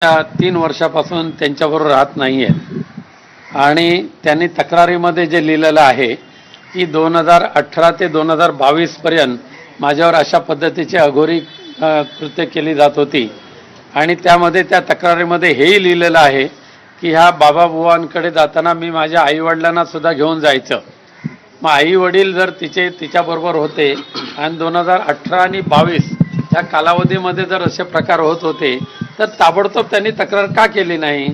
3 वर्षापासून त्यांच्याबरोबर राहत नाही आहेत आणि त्यांनी तक्रारीमध्ये जे लिहिलेलं आहे की 2018 ते 2022 पर्यंत माझ्यावर अशा पद्धतीची अघोरी कृत्य केली जात होती आणि त्यामध्ये त्या तक्रारीमध्ये हेही लिहिलेलं आहे की ह्या बाबाबुवांकडे जाताना मी माझ्या आईवडिलांना सुद्धा घेऊन जायचं. मग आईवडील जर तिच्याबरोबर होते आणि 2018 आणि 22 या कालावधीमध्ये जर असे प्रकार होत होते तर ताबडतोब त्यांनी तक्रार का केली नाही?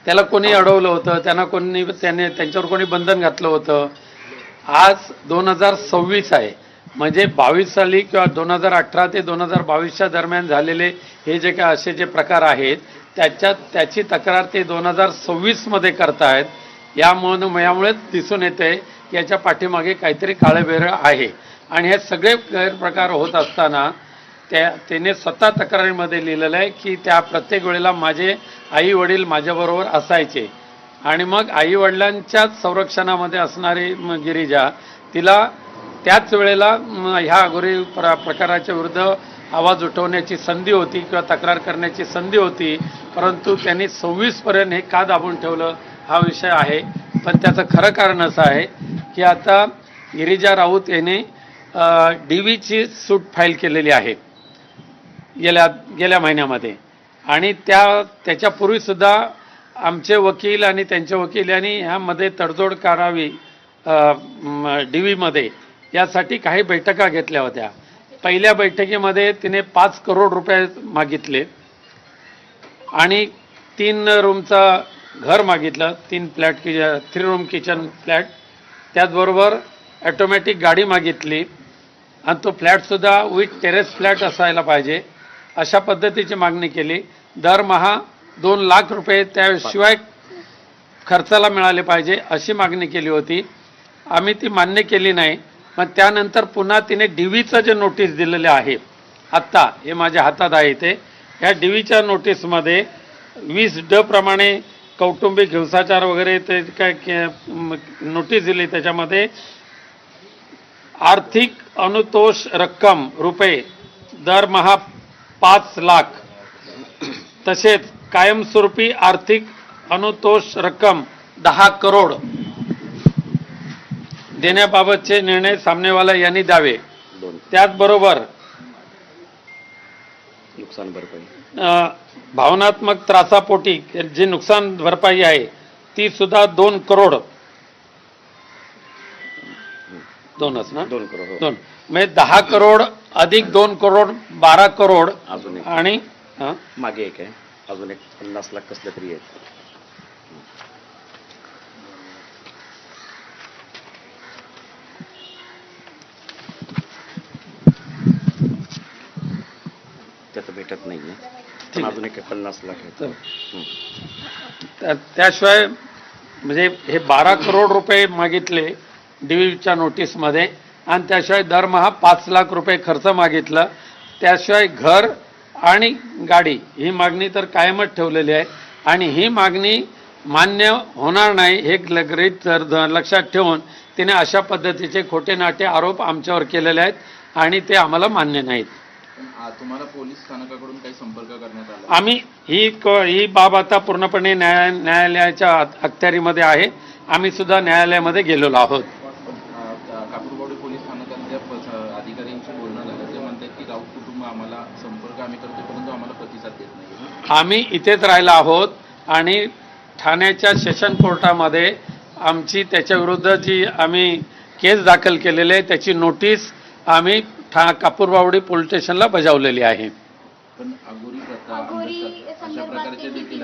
त्याला कोणी अडवलं होतं? त्यांच्यावर कोणी बंधन घातलं होतं? आज 2026 आहे, म्हणजे 22 साली किंवा 2018 ते 2022च्या दरम्यान झालेले हे जे काय असे जे प्रकार आहेत त्याची तक्रार ते 2026मध्ये करतायत. यामुळे दिसून येते की याच्या पाठीमागे काहीतरी काळेबेरं आहे आणि हे सगळे गैरप्रकार होत असताना त्याने स्वतः तक्रारीमध्ये लिहिलेलं आहे की त्या प्रत्येक वेळेला माझे आई वडील माझ्याबरोबर असायचे आणि मग आई वडिलांच्याच संरक्षणामध्ये असणारी गिरिजा तिला त्याच वेळेला ह्या अघोरी प्रकाराच्या विरुद्ध आवाज उठवण्याची संधी होती किंवा तक्रार करण्याची संधी होती, परंतु त्यांनी 26 पर्यंत हे का दाबून ठेवलं हा विषय आहे. पण त्याचं खरं कारण असं आहे की आता गिरिजा राऊत यांनी DVची सूट फाईल केलेली आहे गेल्या महिन्यामध्ये आणि त्याच्यापूर्वीसुद्धा आमचे वकील आणि त्यांचे वकील यांनी ह्यामध्ये तडजोड करावी DVमध्ये यासाठी काही बैठका घेतल्या होत्या. पहिल्या बैठकीमध्ये तिने 5 करोड रुपये मागितले आणि 3 रूमचं घर मागितलं, 3 रूम किचन फ्लॅट, त्याचबरोबर ऑटोमॅटिक गाडी मागितली आणि तो फ्लॅटसुद्धा विथ टेरेस फ्लॅट असायला पाहिजे अशा पद्धतीची मागणी केली. दरमहा 2 लाख रुपये त्याशिवाय खर्चाला मिळाले पाहिजे अशी मागणी केली होती. आम्ही ती मान्य केली नाही. मग त्यानंतर पुन्हा तिने DVचं जे नोटीस दिलेले आहे आत्ता हे माझ्या हातात आहे ते, ह्या DVच्या नोटीसमध्ये 20D प्रमाणे कौटुंबिक हिंसाचार वगैरे ते काय नोटीस दिली. त्याच्यामध्ये आर्थिक अनुतोष रक्कम रुपये दरमहा 5 लाख, तसेच कायमस्वरूपी आर्थिक अनुतोष रक्कम 10 करोड देण्याबाबतचे निर्णय सामनेवाला यांनी द्यावे. त्याचबरोबर नुकसान भरपाई, भावनात्मक त्रासापोटी जी नुकसान भरपाई आहे ती सुद्धा 2 करोड, 2च ना, 2 करोड, 2 म्हणजे 10 करोड अधिक 2 करोड 12 करोड अजून एक आणि मागे एक आहे, अजून एक 50 लाख कसले तरी आहेत. त्याचं भेटत नाहीये, पण अजून एक 50 लाख आहे. त्याशिवाय म्हणजे हे 12 करोड रुपये मागितले DVच्या नोटीसमध्ये आणि त्याशिवाय दरमहा 5 लाख रुपये खर्च मागितला. त्याशिवाय घर आणि गाडी ही मागणी तर कायमच ठेवलेली आहे आणि ही मागणी मान्य होणार नाही हे लक्षात ठेवून तिने अशा पद्धतीचे खोटे नाटे आरोप आमच्यावर केलेले आहेत आणि ते आम्हाला मान्य नाहीत. तुम्हाला पोलीस स्थानकाकडून काही संपर्क करण्यात आला? आम्ही ही बाब आता पूर्णपणे न्यायालयाच्या अखत्यारीमध्ये आहे. आम्ही सुद्धा न्यायालयामध्ये गेलेलो आहोत. कापूरवाडी पोलीस स्थानकातल्या अधिकाऱ्यांशी बोलणं झालं, ते म्हणतात की राऊत कुटुंब आम्हाला संपर्क आम्ही करतो परंतु आम्हाला प्रतिसाद देत नाही. आम्ही इथेच राहिला आहोत आणि ठाण्याच्या सेशन कोर्टामध्ये आमची त्याच्याविरुद्ध जी आम्ही केस दाखल केलेली आहे त्याची नोटीस आम्ही कापूरबावडी पोलीस स्टेशनला बजावलेली आहे. पण अघोरी अशा प्रकारचे देखील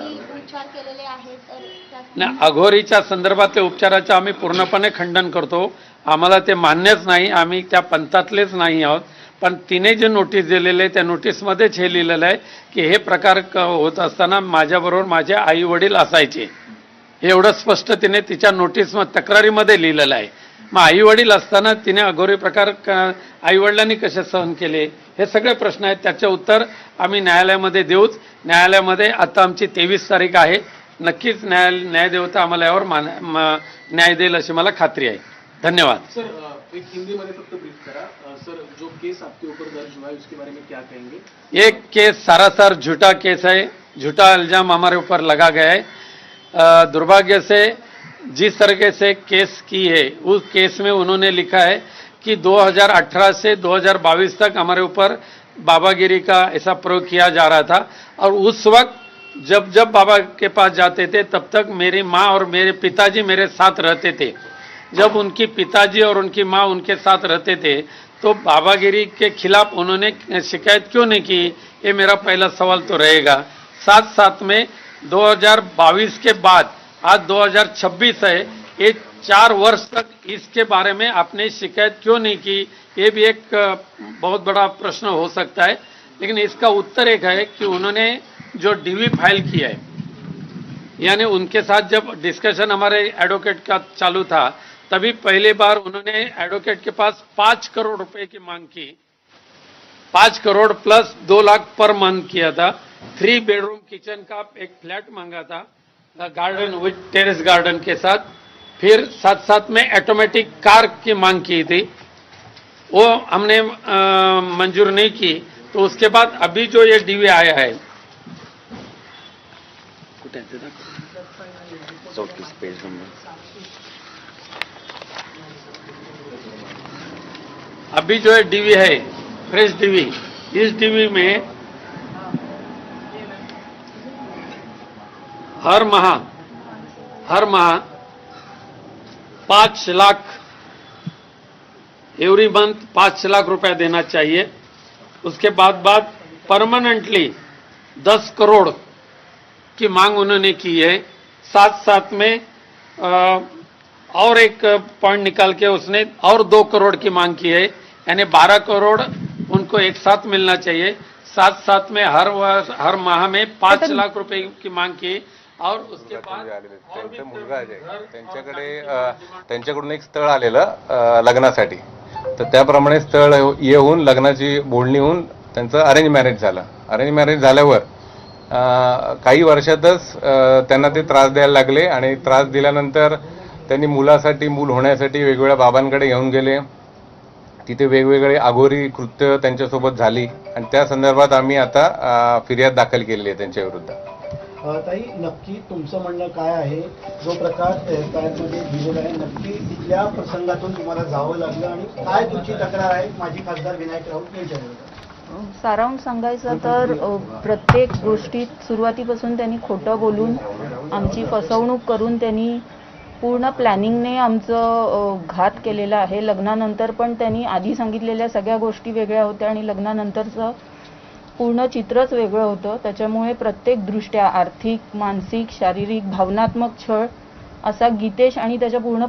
नाही, अघोरीच्या संदर्भातल्या उपचाराचं आम्ही पूर्णपणे खंडन करतो. आम्हाला ते मान्यच नाही, आम्ही त्या पंथातलेच नाही आहोत. पण तिने जे नोटीस दिलेले आहे त्या नोटीसमध्येच हे लिहिलेलं आहे की हे प्रकार होत असताना माझ्याबरोबर माझे आई वडील असायचे. हे एवढं स्पष्ट तिने तिच्या तक्रारीमध्ये लिहिलेलं आहे. मग आई वडील असताना तिने अघोरी प्रकार आई वडिलांनी कसे सहन केले हे सगळे प्रश्न आहेत. त्याचे उत्तर आम्ही न्यायालयामध्ये देऊच. न्यायालयामध्ये आता आमची 23 तारीख आहे. नक्कीच न्यायदेवता आम्हाला यावर न्याय देईल अशी मला खात्री आहे. धन्यवाद. सर, एक हिंदी में फक्त ब्रीफ करा. सर, जो केस आपके ऊपर दर्ज हुआ है उसके बारे में क्या कहेंगे? एक केस सरासर झूठा केस है. झूठा इल्जाम हमारे ऊपर लगा गया है। दुर्भाग्य से जिस तरीके से केस की है उस केस में उन्होंने लिखा है कि 2018 से 2022 तक हमारे ऊपर बाबागिरी का ऐसा प्रयोग किया जा रहा था, और उस वक्त जब जब बाबा के पास जाते थे तब तक मेरी माँ और मेरे पिताजी मेरे साथ रहते थे। जब उनकी पिताजी और उनकी माँ उनके साथ रहते थे तो बाबागिरी के खिलाफ उन्होंने शिकायत क्यों नहीं की, ये मेरा पहला सवाल तो रहेगा। साथ साथ में 2022 के बाद आज 2026 है, ये 4 वर्ष तक इसके बारे में आपने शिकायत क्यों नहीं की, ये भी एक बहुत बड़ा प्रश्न हो सकता है। लेकिन इसका उत्तर एक है कि उन्होंने जो डीवी फाइल किया है, यानी उनके साथ जब डिस्कशन हमारे एडवोकेट का चालू था तभी पहली बार उन्होंने एडवोकेट के पास 5 करोड़ रुपए की मांग की, 5 crore plus 2 lakh per month किया था। 3 बेडरूम किचन का एक फ्लैट मांगा था, गार्डन विद टेरेस गार्डन के साथ। फिर साथ साथ में ऑटोमेटिक कार की मांग की थी, वो हमने मंजूर नहीं की। तो उसके बाद अभी जो ये डीवी आया है, कुठे आहे ते दाखव. 34 पेज नंबर. अभी जो है डीवी है फ्रेश डीवी, इस डीवी में हर माह 5 लाख एवरी मंथ 5 लाख रुपया देना चाहिए। उसके बाद परमानेंटली 10 करोड़ की मांग उन्होंने की है। साथ साथ में और एक पॉइंट निकाल के उसने और 2 करोड़ की मांग की है, यानी 12 करोड़ उनको एक साथ मिलना चाहिए। साथ साथ में हर माह में 5 लाख रुपए की मांग की। और उसके बाद त्यांचा मुलगा अजय, त्यांच्याकडून एक स्थळ आलेलं लग्नासाठी, तर त्याप्रमाणे स्थळ येऊन लग्नाची बोलणी होऊन त्यांचं अरेंज मॅरेज झालं. अरेंज मॅरेज झाल्यावर काही वर्षातच त्यांना ते त्रास द्यायला लागले, आणि त्रास दिल्यानंतर त्यांनी मुलासाठी मूल होण्यासाठी वेगवेगळ्या बाबांकडे घेऊन गेले. तिथे वेगवेगळे अघोरी कृत्य त्यांच्यासोबत झाली, आणि त्या संदर्भात आम्ही आता फिर्याद दाखल केलेली आहे त्यांच्या विरुद्ध. ताई, नक्की तुमचं म्हणणं काय आहे? जो प्रकार त्यामध्ये दिलेला आहे, नक्की तिथल्या प्रसंगातून तुम्हाला जावं लागलं, आणि काय तुमची तक्रार आहे माजी खासदार विनायक राऊत यांच्या विरोधात? सारांश सांगायचं तर प्रत्येक गोष्टीत सुरुवातीपासून त्यांनी खोटं बोलून आमची फसवणूक करून त्यांनी पूर्ण प्लॅनिंगने आमचं घात केलेला आहे. लग्नानंतर पण त्यांनी आधी सांगितलेल्या सगळ्या गोष्टी वेगळ्या होत्या आणि लग्नानंतरचं पूर्ण चित्रच वेगळं होतं. त्याच्यामुळे प्रत्येकदृष्ट्या आर्थिक, मानसिक, शारीरिक, भावनात्मक छळ असा गीतेश आणि त्याच्या पूर्ण